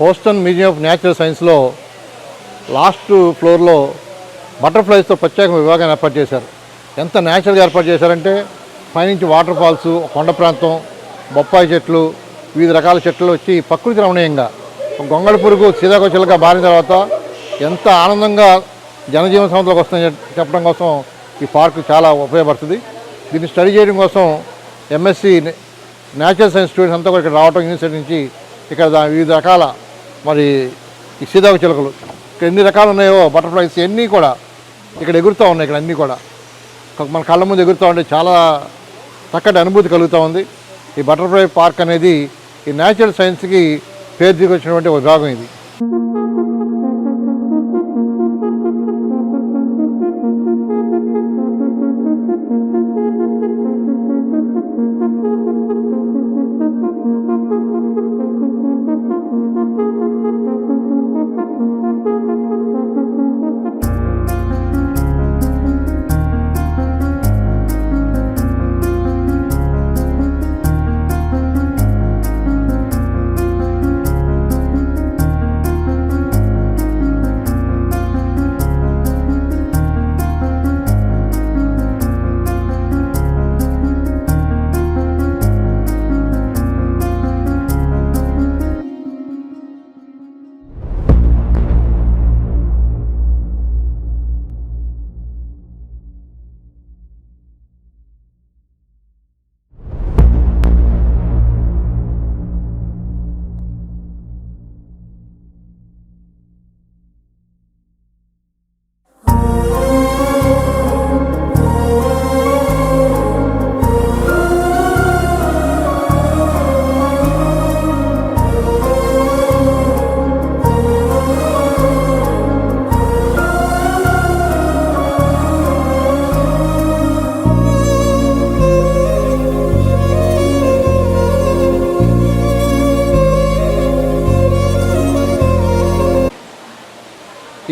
Houston museum of natural సైన్స్లో last ఫ్లోర్లో బటర్ఫ్లైస్తో ప్రత్యేక విభాగాన్ని ఏర్పాటు చేశారు. ఎంత న్యాచురల్గా ఏర్పాటు చేశారంటే పైనుంచి వాటర్ ఫాల్స్, కొండ ప్రాంతం, బొప్పాయి చెట్లు, వివిధ రకాల చెట్లు వచ్చి ప్రకృతి రమణీయంగా గొంగళి పురుగు సీతాకోచిలుగా బారిన తర్వాత ఎంత ఆనందంగా జనజీవన సమస్యలకు వస్తుందని చెప్పడం కోసం ఈ పార్క్ చాలా ఉపయోగపడుతుంది. దీన్ని స్టడీ చేయడం కోసం ఎంఎస్సి న్యాచురల్ సైన్స్ స్టూడెంట్స్ అంతా కూడా ఇక్కడ రావటం, యూనివర్సిటీ నుంచి ఇక్కడ వివిధ రకాల మరి ఈ సీతాకోచిలుకలు ఇక్కడ ఎన్ని రకాలు ఉన్నాయో బటర్ఫ్లైస్ అన్నీ కూడా ఇక్కడ ఎగురుతూ ఉన్నాయి. ఇక్కడ అన్నీ కూడా మన కళ్ళ ముందు ఎగురుతూ ఉంటే చాలా చక్కటి అనుభూతి కలుగుతూ ఉంది. ఈ బటర్ఫ్లై పార్క్ అనేది ఈ న్యాచురల్ సైన్స్కి పేరు తీసుకొచ్చినటువంటి ఒక భాగం ఇది.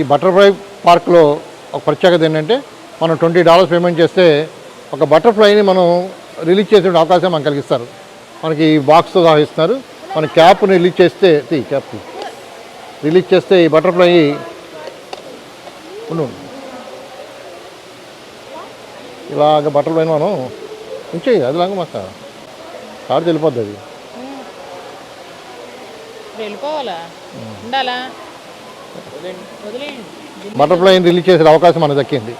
ఈ బటర్ఫ్లై పార్క్లో ఒక ప్రత్యేకత ఏంటంటే మనం $20 పేమెంట్ చేస్తే ఒక బటర్ఫ్లైని మనం రిలీజ్ చేసే అవకాశం మనకు కలిగిస్తారు. మనకి బాక్స్తో సహిస్తున్నారు. మన క్యాప్ని రిలీజ్ చేస్తే క్యాప్ రిలీజ్ చేస్తే ఈ బటర్ఫ్లై ఇలాగ బటర్ఫ్లైని మనం ఉంచేయి అదిలాగా మాకు కారు వెళ్ళిపోద్ది. అది వెళ్ళిపోవాలా ఉండాలా బటర్ఫ్లైని రిలీజ్ చేసే అవకాశం మనకు దక్కింది.